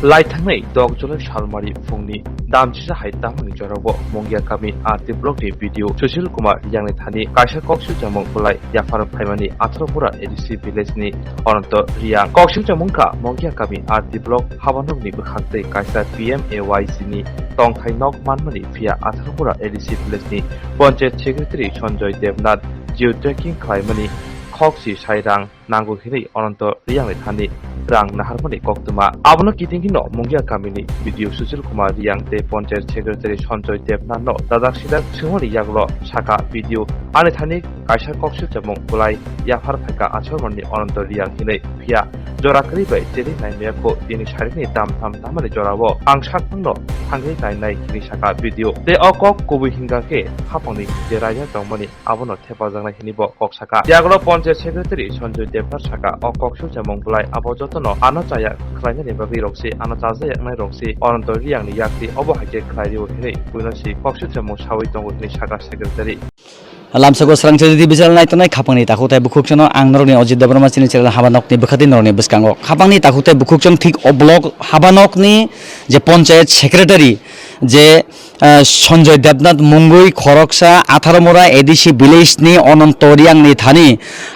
लाइथांनाय दगजल सालमारी फुंनि दामजिसा हाय दामनि जराव मंगिया गामि आरती ब्लकनि भिडिअ सुशील कुमार यांनि थानि कायसा कक्सु जामुं बुलाय याफार फाइमानि 18 एडिसि भिलेजनि अनंत रियां कक्सु जामुंखा मंगिया गामि आरती ब्लक हाबानगनि बखांतै कायसा PMAYC नि तंथाय नक मानमानि फिया 18 एडिसि भिलेजनि पंचायत सेक्रेटारि सञ्जय देवनाथ जिउ ट्रेकिं खालामनि खक्सि साइरां नांगौ हिनै अनंत रियांनि थानि रां नाहारमनि कक्तमा आबनो किथिंगिनो मंगिया गामिनि भिडिअ सुशील कुमार रियां ते पंचायत सेक्रेटारि सञ्जय देवनाथनो दादाक्सिदा सोंहरि यागलो साका भिडिअ आने थानि कायसा कक्सु जामुं बुलाय याफार फाइका आचरमनि अनंत रियां हिनै फिया जराकरि बाय जेरि नायनायखौ दिनै सारिनि दाम दामनि जरावो आं साथनो थांगै नायनाय किनि साका भिडिअ ते अकक कुबि हिंगाके हाफंनि जे राया दंमनि आबनो थेपाजांनाय हिनिबो कक साका यागलो पंचायत सेक्रेटारि सञ्जय देवनाथ साका अकक्सु जामुं बुलाय आबो no ano chaya khlaina ni bagi roksi ano chaja yaknai roksi ononto riang ni yakti obo haike khlai ro hei puinosi koksu chamo sawi tongo ni saka secretary lamsago srangchedi bijal nai tonai khapangni takutai bukhukchano angnorni Ajit Devrama chini chela habanokni bukhati norni biskango khapangni takutai bukhukchon thik oblog habanokni je panchayat secretary je Sanjay Debnath মুঙ্গুই খরকসা 18 ADC ভিলেজনি অনন্তরিয়াংনি থানি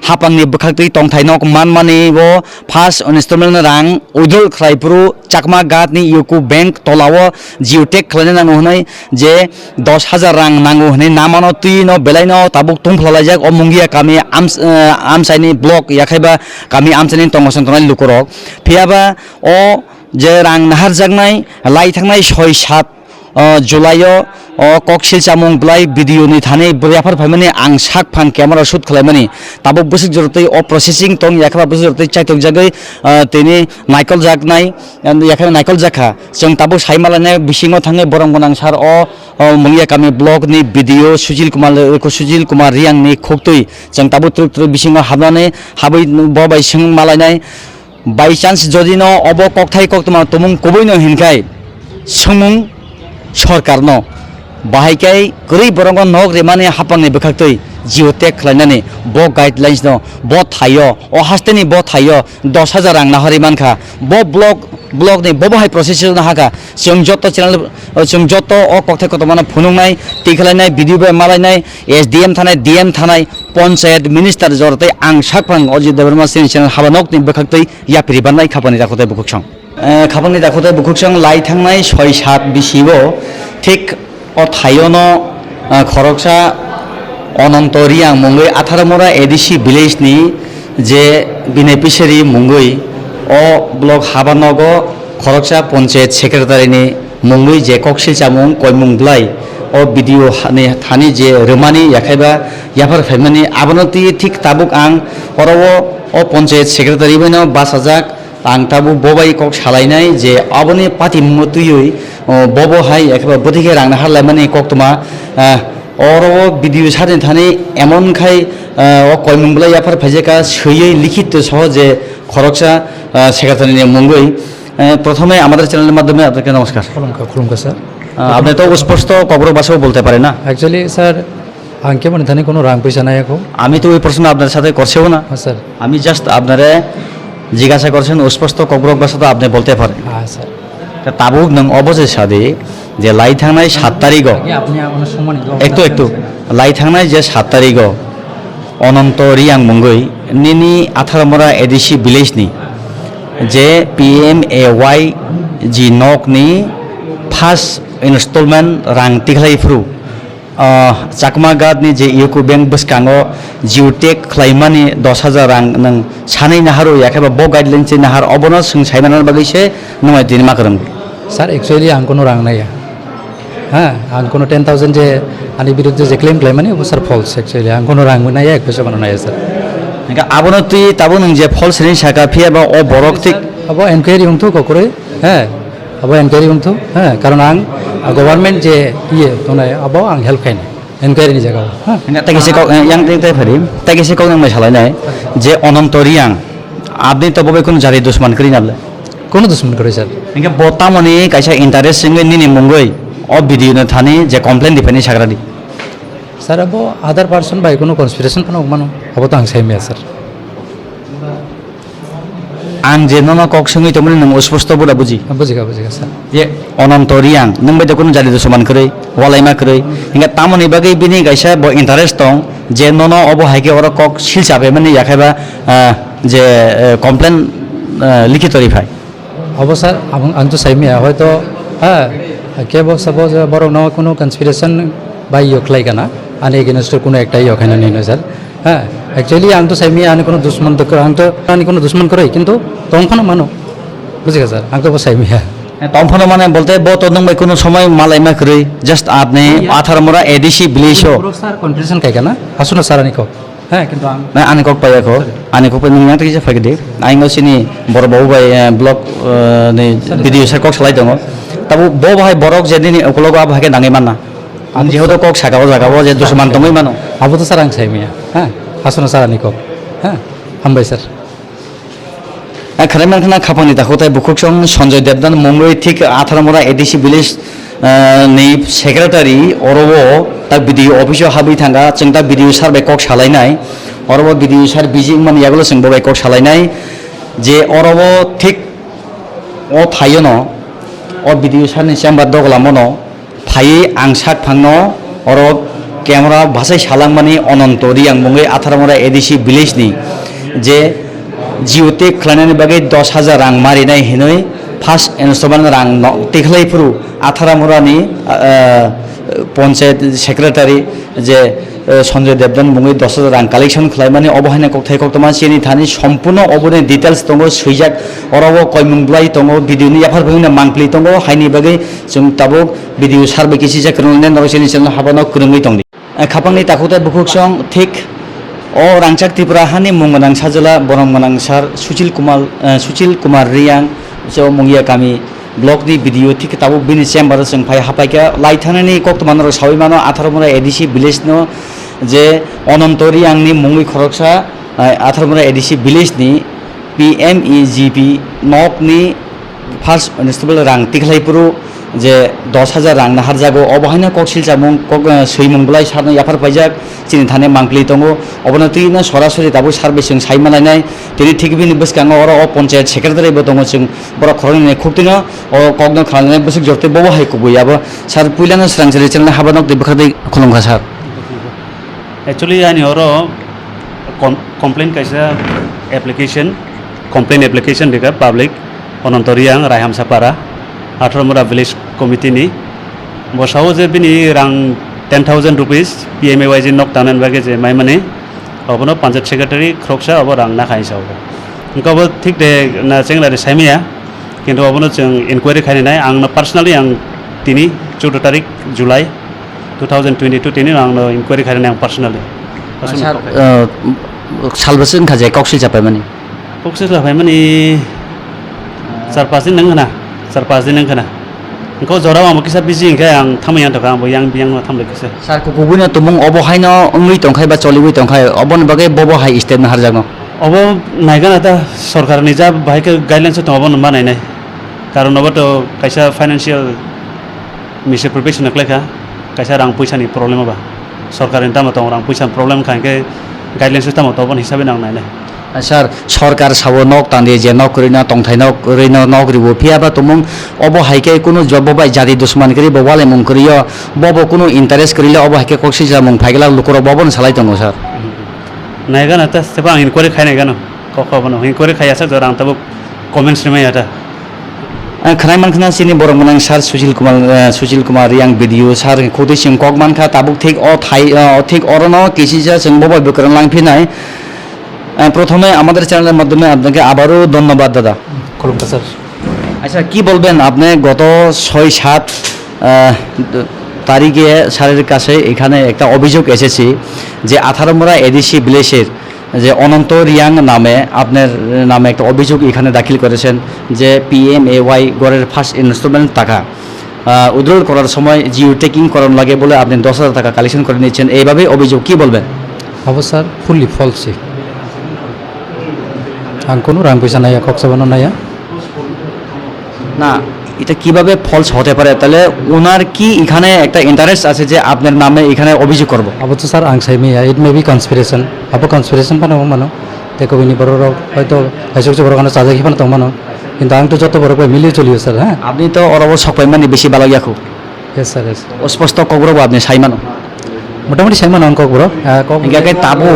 হাপাংনি বখাকতৈ তংথাইনক মানমানিবো first installment রাং উইডল খ্লাইপুরু চাকমা গাতনি ইউকো ব্যাংক তলাও জিওটেক খ্লাইনা নাंगौ হনাই যে 10000 রাং নাंगौ হনাই নামানো তুইনো বেলাইনো তাবুক তুমফলাইজাক অ মুঙ্গিয়া কামি আমসাইনি ব্লক याखैबा কামি আমসাইनि তংগসন তনাই লুকরक फियाबा अ जे रां नाहार जागनाय लाइथांनाय 6-7 जुलाइयो कक्सिल जामुं बुलाय भिडिअ नि थाने बयाफार फाइमानि आं साक फान क्यामेरा शुट खालामनि ताबो बसिक जरतै अ प्रोसेसिंग तं याखा बसिक जरतै चाइतक जागै तेनि नाइकल जागनाय याखा नाइकल जाखा जों ताबो साइमालाने बिसिङाव थाङै बरं गोनां सार अ मंगिया गामि ब्लक नि भिडिअ सुशील कुमार रियां नि खोक्तै जों ताबो ट्रुक बिसिङाव हाबनानै हाबै बबाय सों मालायनाय बाय चान्स जदिनो अब कक्थाय कक्तमा तमुं कबैनो हिनखाय सोमुं सरकारनो बाहायखाय गरै बरंग नग रेमाने हापांनि बखाक्तै जिओटेक खालायनानै ब गाइडलाइन्स नो ब थायो अ हास्तेनि ब थायो 10000 रां नाहरि मानखा ब ब्लक नि बहाय प्रोसेस ना हागा जों जत चैनल जों जत अ कक्थाय कतमाना फुनुंनाय टिखालायनाय भिडिअ बे मालायनाय SDM थानाय DM थानाय पंचायत मिनिस्टार जरतै आं साकफां अजित देवरमा चैनल हाबानकनि बखाक्तै यापिरि बाननाय खापानि दाखोथाय बुखुक्षं खापानि दाखोथाय बुखुक्षं लाई थांनाय 6-7 बिसिबो ठीक अ थायोनो खरकसा अनंत रियां मुंगै 18 एडिसि भिलेजनि जे बेनिफिशियारि मुंगै अ ब्लक हाबानगो खरकसा पंचायत सेक्रेटारिनि मुंगै जे कक्सिल जामुं कयमुं ब्लाय अ भिडिअ थानि जे रोमानि याखैबा याफार फाइमानि आबनति ठीक ताबुक आं हरावो अ पंचायत सेक्रेटारि बनो बासाजाक आं ताबु बबाय कक सालायनाय जे अबनि पाति मतुयै बबो हाय एखबा बथिखे रांना हालायमानि कक्तमा अरो भिडिअ सारनि थानि एमनखाय अ कयमुंब्ला याफार फाइजेका सयै लिखित सह जे खरकसा सेक्रेटारिनि मुंगै प्रथमे আমাদের চ্যানেলের মাধ্যমে আপনাকে নমস্কার খুলুমকা স্যার আপনি তো স্পষ্ট কবর ভাষাও বলতে পারেন না অ্যাকচুয়ালি স্যার আঙ্কে মানে থানি কোনো রাং পয়সা নাই এখন আমি তো ওই প্রশ্ন আপনার সাথে করছেও না স্যার আমি জাস্ট আপনারে জিজ্ঞাসা করছেন স্পষ্ট কবর ভাষা তো আপনি বলতে পারেন হ্যাঁ স্যার তাবুক নং অবজে সাদে যে লাই থাংনাय 7 তারিখ আপনি আমার সম্মানিত একটু লাই থাংনাय যে 7 তারিখ অনন্ত রিয়াং মুঙ্গৈ নিনি 18 এডিসি ভিলেজनि जे PMAY जी नकनि फार्स्ट इनस्टलमेंट रां टिख्लायफ्रु चाकमा गातनि जे इउको बैंक बसकांगो जिओटेक खालायमानि 10000 रां नों सानै नाहारो याखैबा ब गाइडलाइन्स नाहार अबनो सों साइमानार बागैसे नमाय दिन मा करम सर एक्चुअली आं कोनो रां नाया हाँ आं कोनो 10000 जे आनि बिरुद्ध जे क्लेम खालायमानि वो सर फल्स एक्चुअली आं कोनो रां नाया एक पैसा मानो नाया सर आबनो तुई ताबो नों जे फल्स नि साका फियाबा अ बरक थिक अब एनक्वायरि हुंथु ककरे हाँ अब एनक्वायरि हुंथु हाँ कारण आं गवर्नमेंट जे ये तोनाय अब आं हेल्प खायनो एनक्वायरि नि जागा हाँ तागिसे yang ते फरि तागिसे कौ नों सालायनाय जे अनंत रियां आपनि तो बबे कोन जारि दुश्मन करि नाबले कोनो दुश्मन करे सर इनके बोतामनि कायसा इंटरेस्ट सिंगै निनि मुंगै अ भिडिअ न थानि जे कमप्लेन दिफानि साग्रादि सर अब अदर पर्सन बाय कोनो कन्स्पिरेशन पनि मानो अब त आं साइमिया सर आं जे नन कक सङै तमनि नों स्पष्ट बुरा बुझि बुजिगा सार जे अनन्त रियां नों बायदि कोनो जारि समान करै वालाइमा करै हिंगा तामनि बागै बिनि गायसा ब इन्टारेस्ट दं जे नन अब हाइके अर कक सिलचाबे माने याखायबा जे कमप्लेन लिखित रिफाय अब सार आं तो साइमिया हयतो केबो सबो जे बरक न कोनो कन्सपिरेशन बाय यखलाय गाना आनि एगेन्स्ट कोनो एकटा यखायना निनो सार एक्चुअली आं तो साइमिया आनि कोनो दुश्मन तो आं तो आनि कोनो दुश्मन करै किन्तु तंखनो मानो बुजिगा सार आं तो साइमिया तंफनो माने बोलते ब तो नों बाय कोनो समय मालाइमा करै जस्ट आपने 18 मोरा एडिसी ब्लेशो सार कन्फ्यूजन काय गाना हासुनो सार आनि कक किन्तु आं ना आनि कक पायाखो आनि कक नों नाथि जे फागदे आइङो सिनि बर बाउ बाय ब्लग नि भिडिअ सार कक सलाय दङ ताबो ब बाहाय बरक जेदिनि अकलग आब हाके नाङै मानना आं जेहतो कक सागाव जागाव जे दुश्मन दङै मानो अब तो सार आं साइमिया हासुनो सार आनि कक हामबाय सार खरेमान खाना खापानि दाखोथाय बुखुकसं सञ्जय देबदान मुंबई थिक 18 मोरा एडिसी विलेज नि सेक्रेटारि अरबो ता भिडिअ अफिसाव हाबै थांगा जों दा भिडिअ सार बाय कक सालायनाय अरबो भिडिअ सार बिजिं मान यागलो जों बाय कक सालायनाय जे अरबो थिक अ थायो न अ भिडिअ सारनि चेम्बार दगलामनो फायै आं साक फांनो अरब क्यामेरा भाषाय सालांमानि अनन्त रियां मुंगै 18 मोरा एडिसी विलेजनि जे जिअटेक खालामनायनि बागै 10,000 रां मारिनाय हिनै फार्स्ट इनस्टलमेन्ट रां टेख्लायफोरु 18 मोरानि पन्चायत सेक्रेटारि जे सञ्जय देबदान मुङै 10,000 रां कालेक्शन खालामनानै अबहायना कक्थाय कक्तमा सिनि थानि सम्पूर्ण अबने डिटेल्स दङ सुइजाक अरावो कयमुंब्लाय दङ भिडिअनि याफार बुंना मांप्लि दङ हायनि बागै जों ताबो भिडिअ सारबे किसि जाकरने नरसेनि चेनेल हाबानो खुरुङै दं खापांनि ताखुथाय बुखुकसं थिक अ रांचाक त्रिपुरा हानि मुंगनां साजला बरम गोनां सार सुचिल कुमार रियां जो मुंगिया गामि ब्लग नि भिडिअ थिक ताबो बिनि चेम्बार जों फाय हापायका लाइथानानि कक्तमानर सावैमानो 18 मोरा एडिसी विलेज नो जे अनन्त रियां नि मुंगै खरकसा 18 मोरा एडिसी विलेज नि PMEGP नक नि फार्स्ट इनस्टलमेन्ट रां टिखलायपुरु जे 10,000 रां नाहार जागो अबहायना ककसिल जामुं कक सैमुंब्लाय सारनो याफार पाइजाक चिनि थाने मांप्लि दङ अबनतिनो सरासरि दाबो सार्भिसिं साइमालायनाय तिनि थिकबिनि बसकाङो अर अ पन्चायत सेक्रेटारि बो दङ जों बर खरनि खुक्तिनो अ कगनो खालामनाय बसक जरते बबो हाय कुबुयाबो सार पुइलानो स्रांजरि चेनेल हाबानक दिबखदै खुलुमखा सार एक्चुअली आनि अर कमप्लेन कायसा कमप्लेन एप्लिकेशन दिका पब्लिक अनन्त रियां रायहामसापारा 18 मोरा विलेज कमिटिनि बसाव जे बिनि रां 10,000 रुपीस PMAY जे नक तानन बागे जे माय माने अबनो पन्चायत सेक्रेटारि ख्रकसा अब रां ना खाइसाव उनकाबो ठीक दे ना चेंगलारि साइमिया किन्तु अबनो जों इनक्वायरि खायनाय आं पार्सनली आं तिनि 14 तारिख जुलाइ 2022 तिनि आं इनक्वायरि खायनाय आं पार्सनली सार सालबसो खाजे ककसिल जापाय माने ककसिल जापाय माने 4-5 दिन नोंगना 4-5 दिन नोंगना इनखौ जराव आं किसा बिजि इनखाय आं थामैयान थाखा आं बियां थामलेखिसे सार कुबुनो तुमुं अबहायनो उंगै तंखाय बा चलिबै तंखाय अबन बागै बबो हाय स्टेप ना हारजागनो अब नायगोन आता सरकारनि जा बाहायके गाइडलाइन्स दङ अब बानायनाय कारण अब तो कायसा फाइनान्शियल मिसएप्रोप्रिएसन नखलायखा कायसा रां पैसानि प्रब्लेम बा सरकारनि दामा दङ रां पैसा प्रब्लेम खायके गाइडलाइन्स दामा तो अब हिसाबै नां नायनाय सार सरकार सावो नक तान्दे जे नक करिना तंथाय नक करिना नक रिबो फियाबा तुमुं अबो हायके कुनु जब बाय जाति दुश्मन करि बवाले मुं करियो बबो कुनु इंटरेस्ट करिले अबो हायके कक्सि जामुं फाइगला लुकर बबन सालाय दङ सार नायगोन आता सेबा आं इनक्वायरि खायनाय गानो कखबनो इनक्वायरि खायासा जरा आं तब कमेन्ट्स रिमाय आता खनाय मानखना सिनि बरमनां सार सुशील कुमार रियां भिडिअ सार खोदै सिं कक मानखा ताबुक थिक अ थाइ थिक अरनो किसिजा जों बबो बकरन लांफिनाय প্রথমে আমাদের চ্যানেলের মাধ্যমে আপনাকে আবারও ধন্যবাদ দাদা খুলুমকা স্যার আচ্ছা কি বলবেন আপনি গত 6-7 তারিখে স্যারের কাছে এখানে একটা অভিযোগ এসেছে যে 18 মোরা এডিসি ভিলেজের যে অনন্ত রিয়াং নামে আপনার নামে একটা অভিযোগ এখানে দাখিল করেছেন যে PMAY গড়ের ফার্স্ট ইনস্টলমেন্ট টাকা উইথড্রল করার সময় জিও টেকিং করার লাগে বলে আপনি 10,000 টাকা কালেকশন করে নিয়েছেন এইভাবে অভিযোগ কি বলবেন अब सर फुल्ली फल्स आं কোনো রাং পয়সা নাই কক্সবাজার নাই না এটা কিভাবে ফলস হতে পারে তাহলে ওনার কি এখানে একটা ইন্টারেস্ট আছে যে আপনার নামে এখানে অভিযোগ করব अब तो सर आं साइमिया इट मे बी कन्सपिरेशन अब कन्सपिरेशन पानो मानो tekobini borok hoito kaisa kaisa borok saja kipan tongmano কিন্তু আং তো যত borok bai মিলিয়ে চলিও স্যার হ্যাঁ আপনি তো অরব সকপাই মানে বেশি ভালো ইয়াকু yes sir yes অস্পষ্ট কগরব আপনি সাইমানো মোটামুটি সাইমান অঙ্কক বড় কক হিংগাকে তাবো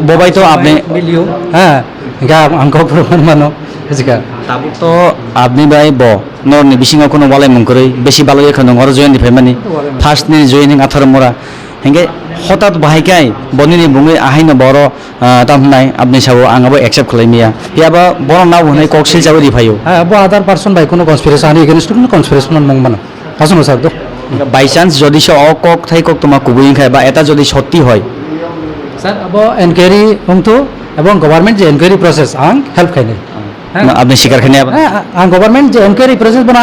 ববাই তো আপনি মিলিও হ্যাঁ হিংগা অঙ্কক বড় মানো জিকা তাবো তো আপনি বাই ব নরনি বিসিং কোনো ওয়ালাই মুং করে বেশি ভালো ইয়াকু নর জয়েন দিফাই মানে ফার্স্ট নি জয়েনিং আথার মরা হিংগে হঠাৎ বাহাইকাই বনিনি বুঙে আহাইনো বড় তামনাই আপনি সাবো আঙাবো একসেপ্ট খালাইমিয়া হিয়াবা বড় নাও হনাই ককসিল যাবো দিফাইও হ্যাঁ আবো আদার পারসন বাই কোনো কনস্পিরেশন আনি এগেইনস্ট কোনো কনস্পিরেশন মং মানো আসুন স্যার তো বাই চান্স যদি সে অকক থাই কক তোমার কুবুইং খায় বা এটা যদি সত্যি হয় স্যার আবো এনকোয়ারি হংতো এবং গভর্নমেন্ট যে এনকোয়ারি প্রসেস আং হেল্প খাইনে আপনি স্বীকার খানি হ্যাঁ আং গভর্নমেন্ট যে এনকোয়ারি প্রসেস বনা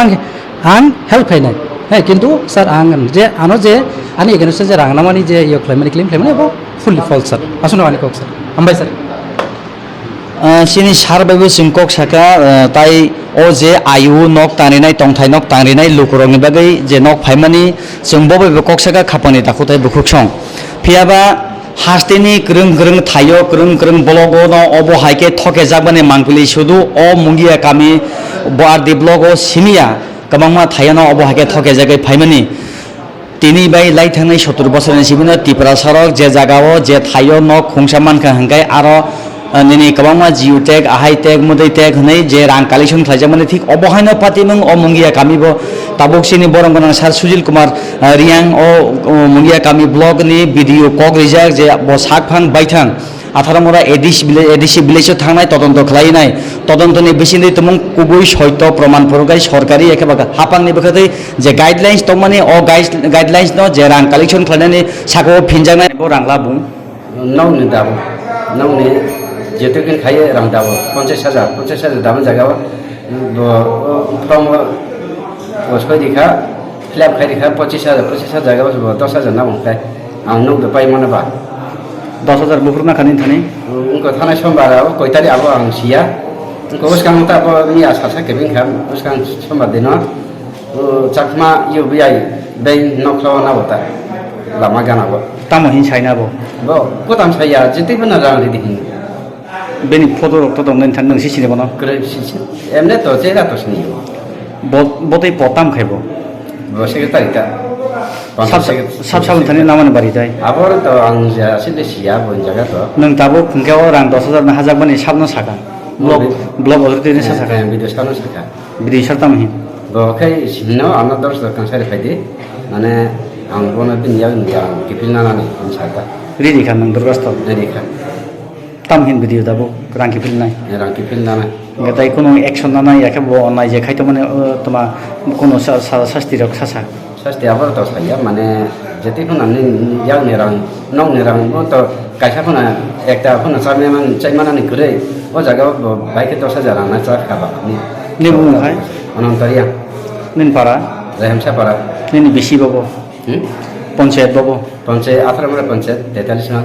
আং হেল্প খাইনে হ্যাঁ কিন্তু স্যার আং যে আনো যে আনি এগেইনস্ট যে রাংনামানি যে ইয় ক্লেম ক্লেম এবো ফুললি ফলস স্যার আসুন আনি কক স্যার আমবাই স্যার সিনি সারবাইবো सिंকক সাকা তাই ও যে আয়ু নক তানিনাই টংথাই নক তানিনাই লুকুরংনি বাগै যে নক ফাইমানি जों बबेबा কক সাকা খাপানি তাকুতাই বুকুকসং ফিয়াबा হাস্তেনি গ্রং গ্রং থাইও গ্রং গ্রং ব্লগো ন অব হাইকে থকে জাগবানি মাংপুলি শুধু অ মুঙ্গিয়া কামি বারদি ব্লগো সিমিয়া কমাংমা থাইয়ানো অব হাইকে থকে জাগাই ফাইমানি তিনি বাই লাই থাंनाय 70 বছরनि सिबिनो ত্রিপুরা সড়ক যে জায়গাও যে থাইও নক খুংসা মানকা হাंगाय आरो निनी कबांमा जिउ टेग आहाय टेग मुदै टेग हनै जे रां कालेक्शन खालामनानै थिक अबहायनो पातिमों अ मुंगिया कामिबो ताबुकसिनि बरंगना सार सुजिल कुमार रियां अ मुंगिया कामि ब्लॉग नि भिडियो कक रिजाक जे ब साकफां बायथां आथारामरा एडिसि विलेज थांनाय तदন্ত खालायनाय तदन्तनि बेसिनै तमुं कुबुइ सत्य प्रमाण फरगाय सरकारि एकेबा हापांनि बखै जे गाइडलाइन्स तमाने अ गाइडलाइन्स न जे रां कालेक्शन खालायनानै साको फिनजानाय बो रांला बुं नौनि दाबो नौनि जेतु किन खायो रां दाबो 50,000 दाबो जागाव फ्रम उसको दिखा फ्लैप खाइ दिखा 25,000 जागाव 10,000 ना मोनखाय आं नौ दो पाइ मनबा 10,000 बुफुरना खानि थानि उनको थाना सोमबार कय तारिख आबो आं सिया उनको उसकां ता आबो मिया सासा केबिन खाम उसकां सोमबार दिन चाकमा यूबीआई बै नखलाव नाबता लामा गानाबो तामहिन साइनाबो बो कोताम साया जितैबो ना रां दिहिन बेनि फटो रक्ट दं नोंथां नोंसि सिनेबा न एमने तो जेगा तो सिनि बतै पताम खाइबो सेक्रेटारि ता साब साबुन थानि नामानि बारि जाय आबर तो आं जासिले सिया बन जागा तो नों दाबो खुंखायाव रां 10,000 ना हाजाकबानि साबनो साका ब्लग अरतिनि साका बिदियो सानो साका बिदि सरतामहिन बखै सिनो आना दर्श कांसारि फाइदि माने आं बनो बिनिया नुया किपिलना नानि साका रेडि खान नों दुर्गास्त रेखा तामहिन भिडियो दाबो रां किपिलनाय रां किपिलना गताय कोनो एक्शन ना नाय याके बो नाय जे खाइतो माने तमा कोनो शास्ति रक सासा सास्ति आबर तो साया माने जति कोना यांनि रां नौनि रां तो कायसा कोना एकटा कोना चामेमान चाइमानानि गरे ओ जागाव बाइके 10,000 ना चा खाबा नि बुंखाय अनन्तरिया निन पारा रेहमसा पारा निन बिसि बाबो पंचायत बाबो पंचायत 18 पंचायत 43 ना